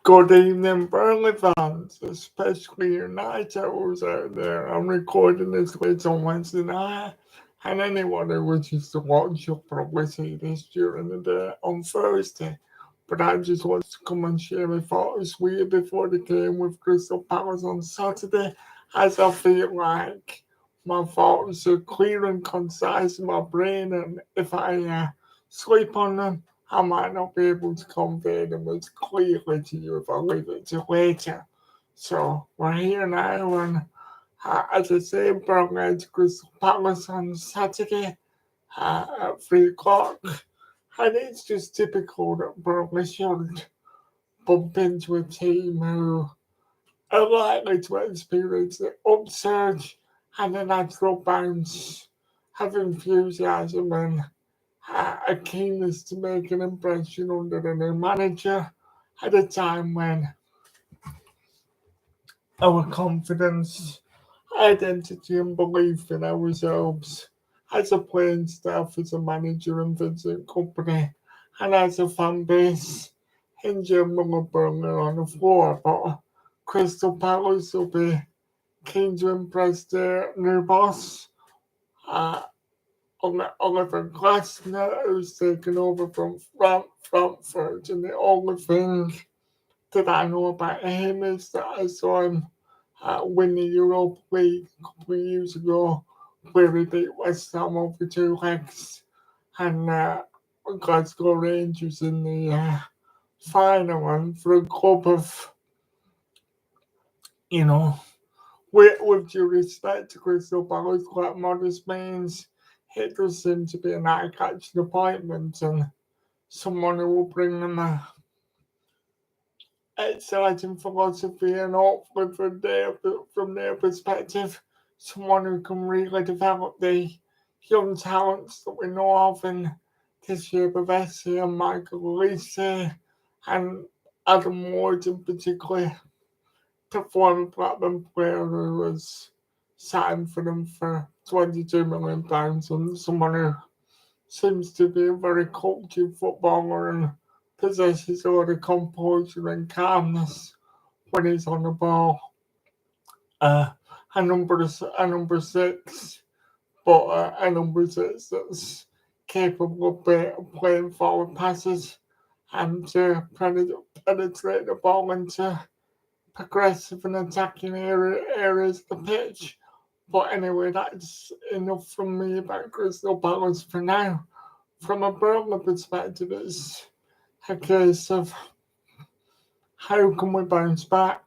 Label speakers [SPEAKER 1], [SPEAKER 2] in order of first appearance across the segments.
[SPEAKER 1] Good evening, Burnley fans, especially your night owls out there. I'm recording this late on Wednesday night, and anyone who wishes to watch will probably see this during the day on Thursday. But I just wanted to come and share my thoughts with you before the game with Crystal Palace on Saturday, as I feel like my thoughts are clear and concise in my brain, and if I sleep on them, I might not be able to convey them as clearly to you if I leave it to later. So we're here now, and as I say, Burnley to Crystal Palace on Saturday at 3 o'clock. And it's just typical that Burnley should bump into a team who are likely to experience the upsurge and a natural bounce of enthusiasm and a keenness to make an impression under the new manager at a time when our confidence, identity, and belief in ourselves as a playing staff, as a manager and Vincent Company, and as a fan base in general are Burnley on the floor. But Crystal Palace will be keen to impress their new boss. Uh, Oliver Glasner, who's taken over from Frankfurt, and the only thing that I know about him is that I saw him win the Europa League a couple of years ago, where he beat West Ham over 2 legs, and Glasgow Rangers in the final, and for a club of, you know, with due respect to Crystal Palace, quite modest means, it does seem to be an eye-catching appointment and someone who will bring them a exciting philosophy and hopefully from their perspective, someone who can really develop the young talents that we know of in the shape of Essie and Michael Elise and Adam Ward in particular, the former Blackburn player who was signed for them for £22 million, and someone who seems to be a very cultured footballer and possesses a lot of composure and calmness when he's on the ball. A number six, but a number six that's capable of playing forward passes and to penetrate the ball into progressive and attacking areas of the pitch. But anyway, that's enough from me about Crystal Palace for now. From a Burnley perspective, it's a case of how can we bounce back?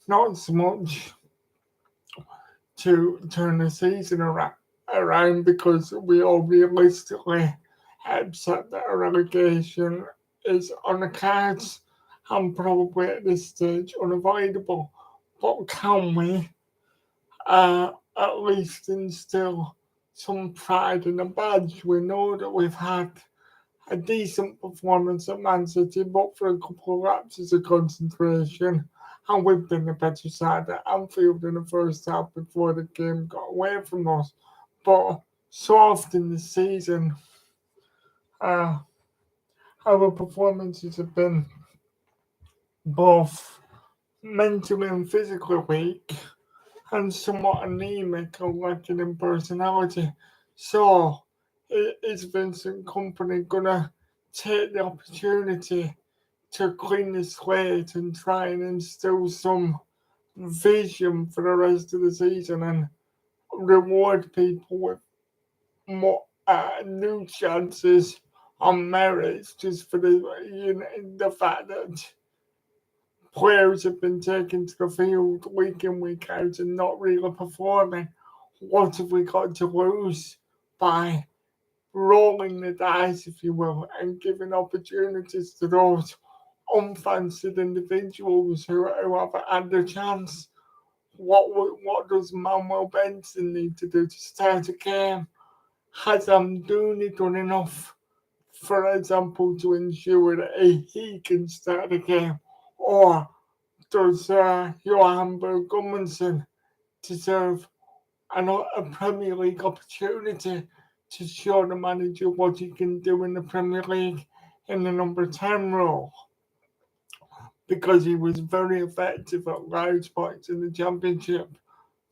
[SPEAKER 1] Not so much to turn the season around because we all realistically accept that a relegation is on the cards and probably at this stage unavoidable. But can we at least instill some pride in the badge? We know that we've had a decent performance at Man City, but for a couple of lapses of concentration. And we've been the better side at Anfield in the first half before the game got away from us. But so often this season, uh, our performances have been both mentally and physically weak and somewhat anemic or lacking in personality. So, is Vincent Company gonna take the opportunity to clean the slate and try and instill some vision for the rest of the season and reward people with more new chances on merits just for the fact that players have been taken to the field week in, week out and not really performing? What have we got to lose by rolling the dice, if you will, and giving opportunities to those unfancied individuals who have had their chance? What does Manuel Benson need to do to start a game? Has Amdouni done enough, for example, to ensure that he can start a game? Or does Johan Berg Gudmundsson deserve a Premier League opportunity to show the manager what he can do in the Premier League in the number 10 role? because he was very effective at large points in the Championship,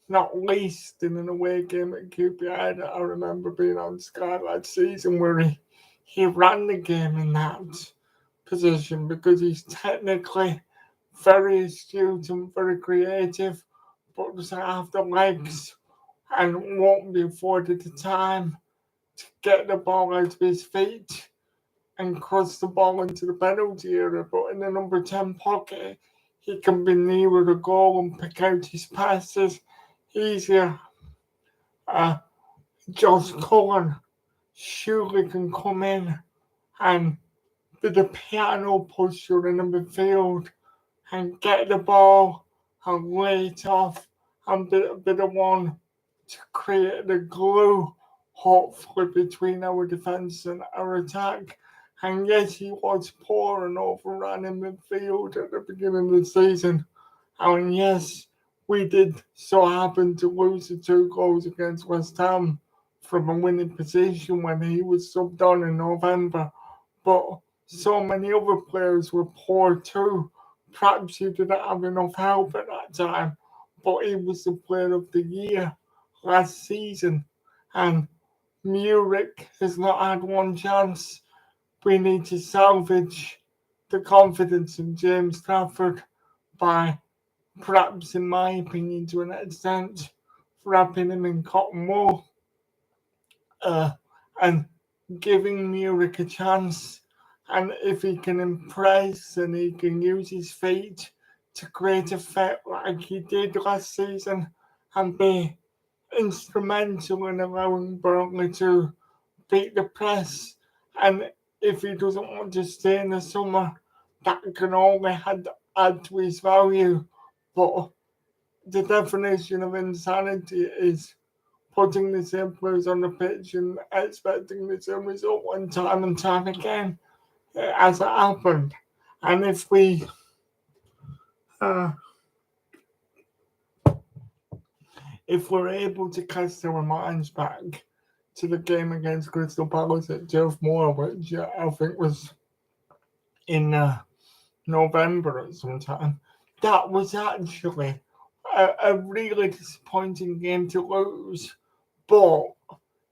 [SPEAKER 1] not least in an away game at QPR that I remember being on Sky last season where he ran the game in that position because he's technically very astute and very creative, but doesn't have the legs and won't be afforded the time to get the ball out of his feet and cross the ball into the penalty area. But in the number 10 pocket, he can be nearer the goal and pick out his passes easier. Josh Cullen surely can come in and be the piano pusher in the midfield and get the ball and lay it off and be the one to create the glue, hopefully, between our defence and our attack. And yes, he was poor and overrun in midfield at the beginning of the season. And yes, we did so happen to lose the 2 goals against West Ham from a winning position when he was subbed on in November. But so many other players were poor too. Perhaps he didn't have enough help at that time, but he was the player of the year last season. And Muric has not had one chance. We need to salvage the confidence in James Trafford by, perhaps in my opinion, to an extent, wrapping him in cotton wool and giving Muric a chance. And if he can impress and he can use his feet to create effect like he did last season and be instrumental in allowing Burnley to beat the press. And if he doesn't want to stay in the summer, that can only add to his value. But the definition of insanity is putting the same players on the pitch and expecting the same result one time and time again as it happened. And if we if we're able to cast our minds back to the game against Crystal Palace at Turf Moor, which I think was in November at some time, that was actually a really disappointing game to lose, but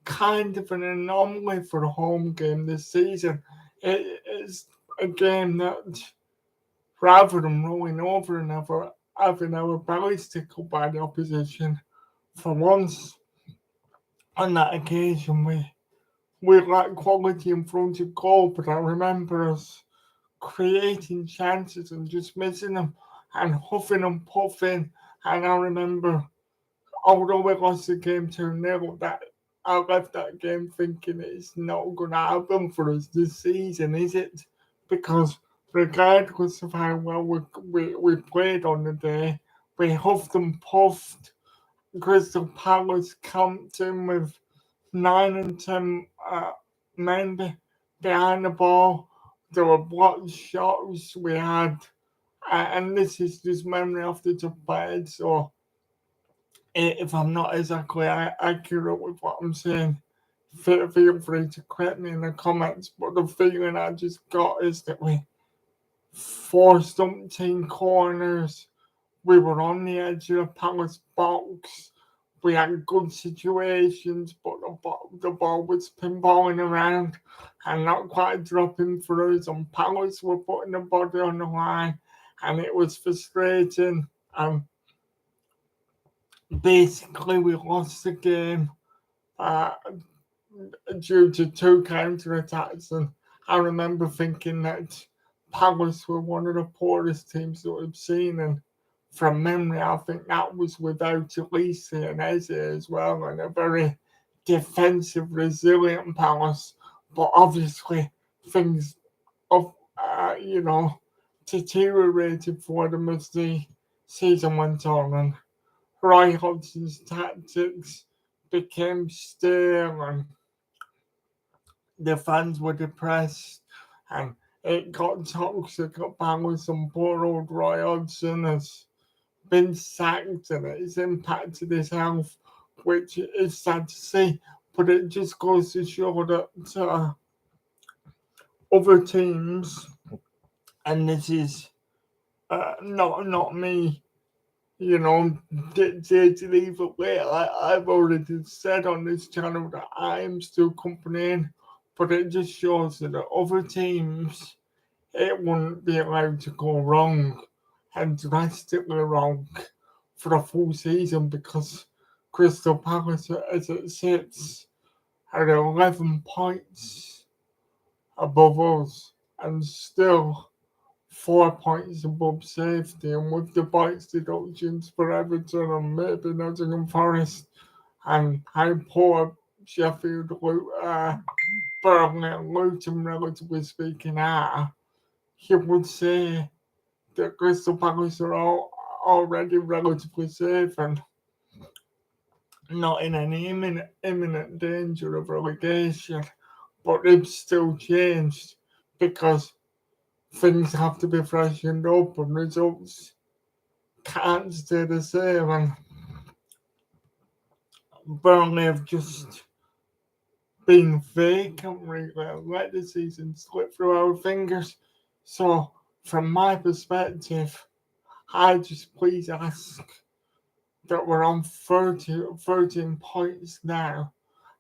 [SPEAKER 1] kind of an anomaly for a home game this season. It's a game that, rather than rolling over and having our bellies tickled by the opposition, for once on that occasion we lacked quality in front of goal, but I remember us creating chances and just missing them and huffing and puffing. And I remember, although we lost the game 2-0, that I left that game thinking it's not going to happen for us this season, is it? Because regardless of how well we played on the day, we huffed and puffed. Crystal Palace camped in with 9 and 10 men behind the ball. There were blocked shots we had, and this is just memory off the top of my head. So if I'm not exactly accurate with what I'm saying, feel free to correct me in the comments. But the feeling I just got is that we forced umpteen corners. We were on the edge of the Palace box. We had good situations, but the ball was pinballing around and not quite dropping for us. And Palace were putting the body on the line, and it was frustrating. And basically, we lost the game due to 2 counter-attacks. And I remember thinking that Palace were one of the poorest teams that we've seen. And from memory, I think that was without Elise and Eze as well, and a very defensive, resilient Palace. But obviously, things of deteriorated for them as the season went on, and Roy Hodgson's tactics became stale, and the fans were depressed, and it got toxic at Palace, and poor old Roy Hodgson has been sacked and it's impacted his health, which is sad to see. But it just goes to show that other teams, and this is not me, dictating either way. I've already said on this channel that I am still company, but it just shows that the other teams, it wouldn't be allowed to go wrong and drastically wrong for a full season because Crystal Palace, as it sits, are 11 points above us and still 4 points above safety. And with the points deductions for Everton and maybe Nottingham Forest and how poor Sheffield, Burnley, and Luton, relatively speaking, are, you would say that Crystal Palace are all already relatively safe and not in any imminent danger of relegation. But it's still changed because things have to be freshened up and results can't stay the same. And Burnley have just been vacant, really, and let the season slip through our fingers. So, from my perspective, I just please ask that we're on 13 points now,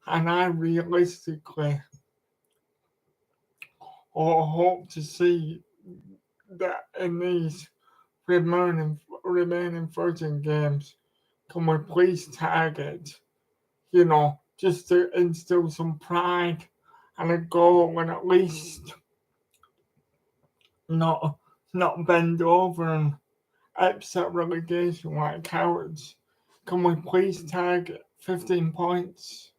[SPEAKER 1] and I realistically hope to see that in these remaining 13 games, can we please target, just to instill some pride and a goal and at least not not bend over and upset relegation like cowards. Can we please target 15 points?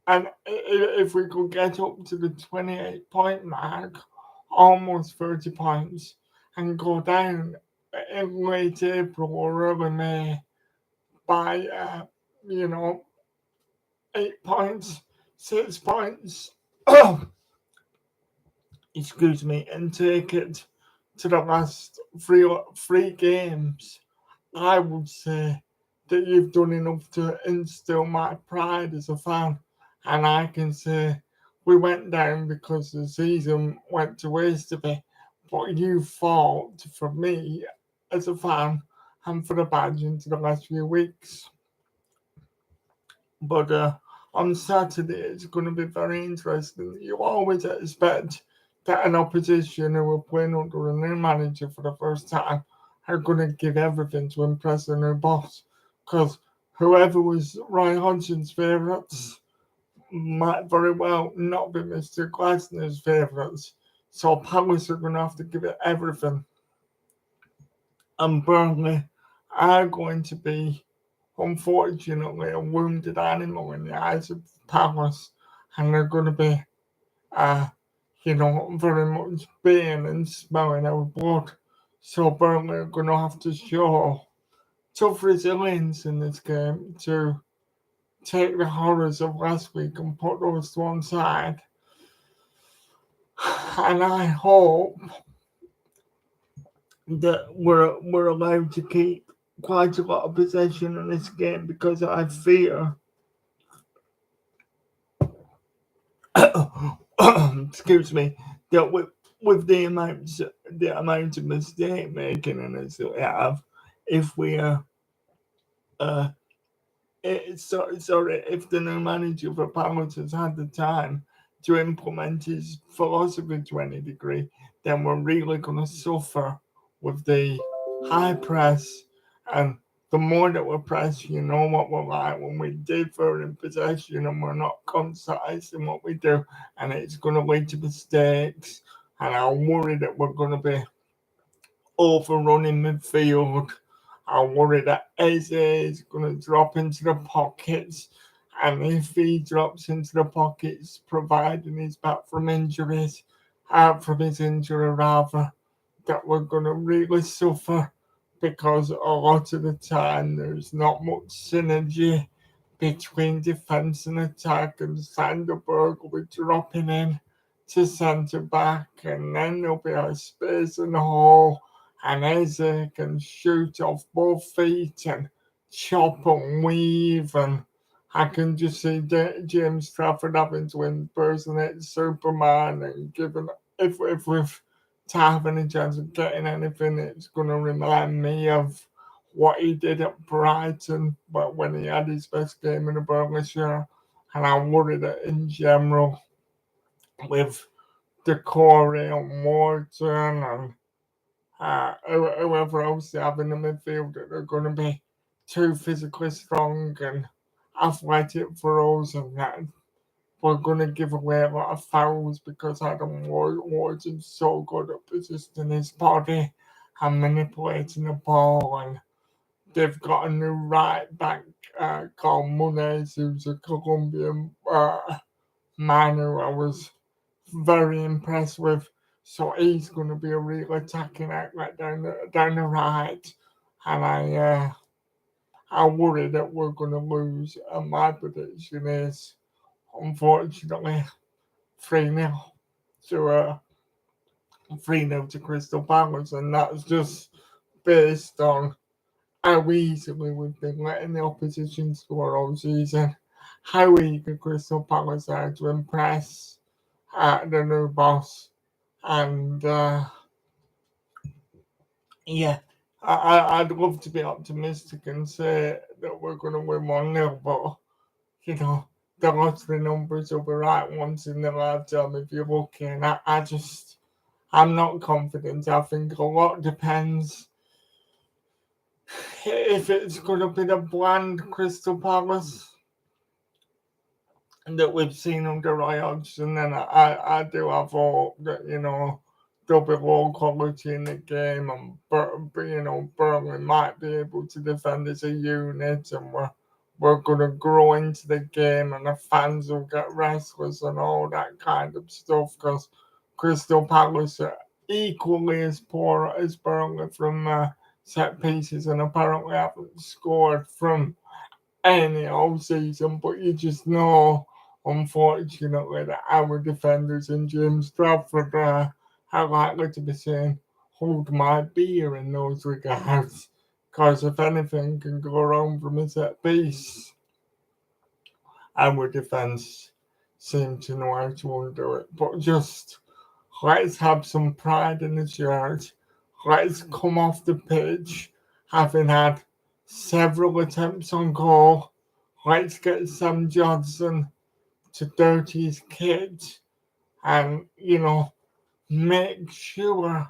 [SPEAKER 1] And if we could get up to the 28-point mark, almost 30 points, and go down in late April or early May by, 8 points, 6 points, excuse me, and take it to the last three games, I would say that you've done enough to instill my pride as a fan. And I can say we went down because the season went to waste a bit, but you fought for me as a fan and for the badge into the last few weeks. But on Saturday, it's going to be very interesting. You always expect that an opposition who are playing under a new manager for the first time are going to give everything to impress their new boss. Because whoever was Roy Hodgson's favourites might very well not be Mr. Glasner's favourites. So Palace are going to have to give it everything. And Burnley are going to be, unfortunately, a wounded animal in the eyes of Palace, and they're going to be, very much baying and smelling our blood. So Burnley are going to have to show tough resilience in this game to take the horrors of last week and put those to one side. And I hope that we're allowed to keep quite a lot of possession in this game because I fear excuse me, that with the amount of mistake making in us that we have, if we if the new manager for Palace has had the time to implement his philosophy to any degree, then we're really going to suffer with the high press. And the more that we're pressed, you know what we're like when we differ in possession and we're not concise in what we do, and it's going to lead to mistakes. And I worry that we're going to be overrunning midfield. I worry that Eze is going to drop into the pockets, and if he drops into the pockets, providing he's back from injuries, from his injury rather, that we're going to really suffer because a lot of the time there's not much synergy between defence and attack, and Sanderberg will be dropping in to centre back, and then there'll be a space in the hole, and Eze can shoot off both feet and chop and weave, and I can just see James Trafford having to impersonate Superman and given if we've to have any chance of getting anything, it's going to remind me of what he did at Brighton, but when he had his best game in the Burnley shirt. And I worry that in general, with Decore and Morton and whoever else they have in the midfield, that they're going to be too physically strong and athletic for us, and that we're going to give away a lot of fouls because Adam Wharton's so good at positioning his body and manipulating the ball. And they've got a new right back called Muniz, who's a Colombian man who I was very impressed with. So he's going to be a real attacking outlet down the right. And I worry that we're going to lose. And my prediction is, unfortunately, 3-0 to 3-0 to Crystal Palace, and that's just based on how easily we've been letting the opposition score all season, how eager Crystal Palace are to impress the new boss, and yeah, I'd love to be optimistic and say that we're going to win 1-0, but you know, the lottery numbers will be right once in their lifetime if you're lucky, and I'm not confident. I think a lot depends if it's going to be the bland Crystal Palace that we've seen under Roy Hodgson. Then I do have hope that, there'll be low quality in the game, and Burnley might be able to defend as a unit, and we're going to grow into the game, and the fans will get restless and all that kind of stuff, because Crystal Palace are equally as poor as Burnley from set pieces, and apparently haven't scored from any all season. But you just know, unfortunately, that our defenders in James Bradford are likely to be saying, hold my beer in those regards, because if anything can go wrong from a set piece, our defence seem to know how to undo it. But just let's have some pride in the shirt. Let's come off the pitch having had several attempts on goal. Let's get Sam Johnson to dirty his kit and, make sure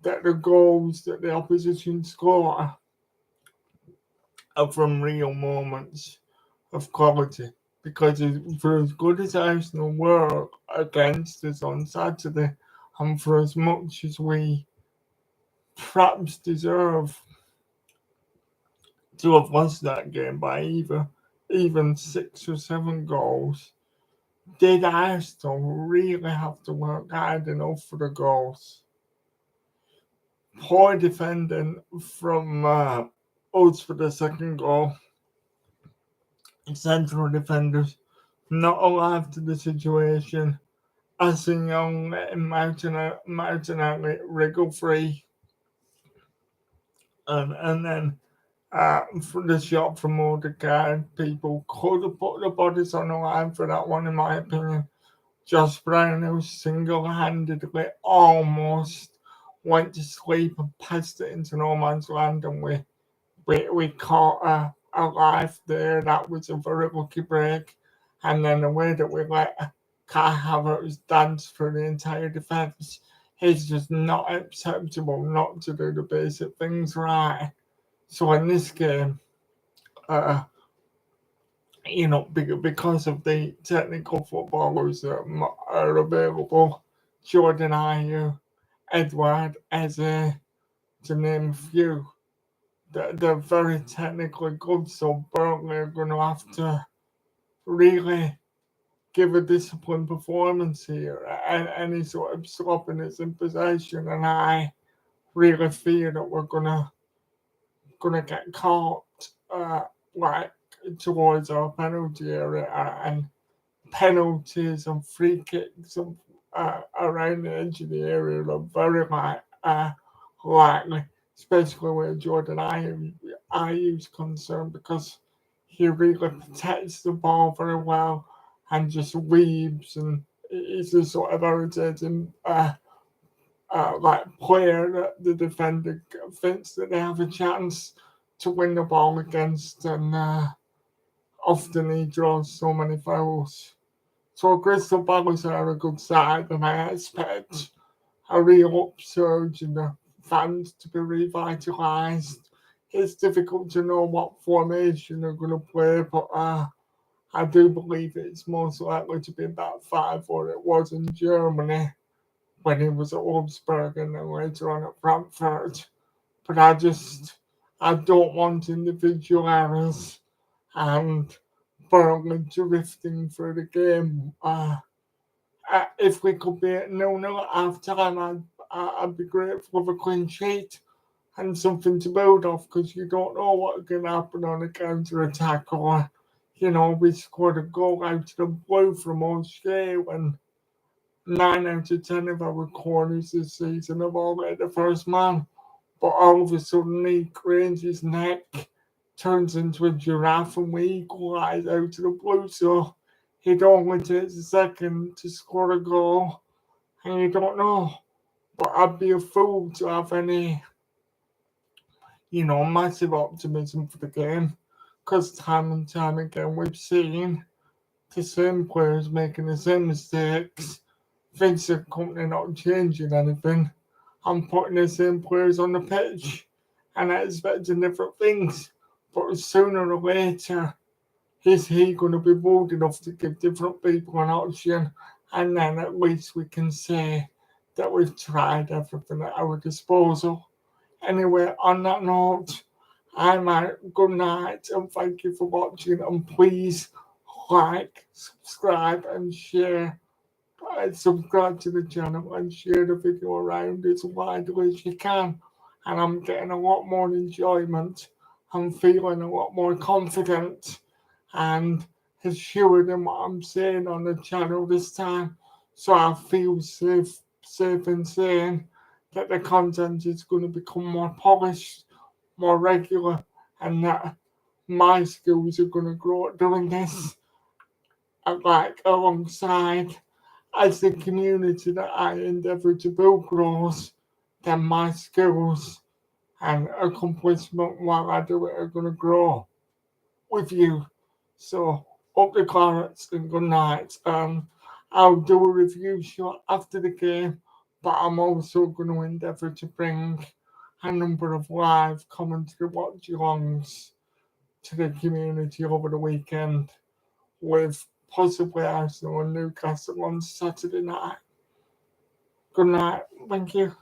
[SPEAKER 1] that the goals that the opposition score are from real moments of quality. Because for as good as Arsenal were against us on Saturday, and for as much as we perhaps deserve to have lost that game by even 6 or 7 goals, did Arsenal really have to work hard enough for the goals? Poor defending from us for the second goal. Central defenders not alive to the situation. Young letting Martinelli wriggle free. And then for the shot from Odegaard, people could have put the bodies on the line for that one, in my opinion. Josh Brown, who single-handedly almost went to sleep and passed it into no man's land, and we caught a life there. That was a very lucky break. And then the way that we let Kai Havertz dance through the entire defence is just not acceptable, not to do the basic things right. So in this game, because of the technical footballers that are available, Jordan Ayew, Edward Eze, to name a few, they're very technically good, so Burnley are going to have to really give a disciplined performance here. And any sort of sloppiness in possession, and I really fear that we're gonna get caught like towards our penalty area, and penalties and free kicks around the edge of the area are very likely, especially where Jordan Ayew's concerned, because he really protects the ball very well and just weaves, and he's a sort of irritating player that the defender thinks that they have a chance to win the ball against, and often he draws so many fouls. So Crystal Palace are a good side, and I expect a real upsurge in the fans to be revitalised. It's difficult to know what formation they're going to play, but I do believe it's most likely to be that 5 or it was in Germany when he was at Wolfsburg and then later on at Frankfurt. But I don't want individual errors and Burnley drifting through the game. If we could be at 0-0 at half time, I'd be grateful for a clean sheet and something to build off because you don't know what can happen on a counter attack or, we scored a goal out of the blue from O'Shea when 9 out of 10 of our corners this season have all hit the first man. But all of a sudden, he cranes his neck, turns into a giraffe, and we equalise out of the blue. So it only takes a second to score a goal, and you don't know. But I'd be a fool to have any, massive optimism for the game, because time and time again we've seen the same players making the same mistakes. Vincent Company not changing anything. I'm putting the same players on the pitch and expecting different things. But sooner or later, is he going to be bold enough to give different people an option? And then at least we can say that we've tried everything at our disposal. Anyway, on that note, I'm out. Good night and thank you for watching. And please like, subscribe, and share. Subscribe to the channel and share the video around as widely as you can. And I'm getting a lot more enjoyment. I'm feeling a lot more confident and assured in what I'm saying on the channel this time. So I feel safe in saying that the content is going to become more polished, more regular, and that my skills are going to grow at doing this, alongside as the community that I endeavour to build grows, then my skills and accomplishment while I do it are going to grow with you. So, up the clarets and good night. I'll do a review shot after the game, but I'm also going to endeavour to bring a number of live commentary watch-alongs to the community over the weekend with possibly Arsenal and Newcastle on Saturday night. Good night. Thank you.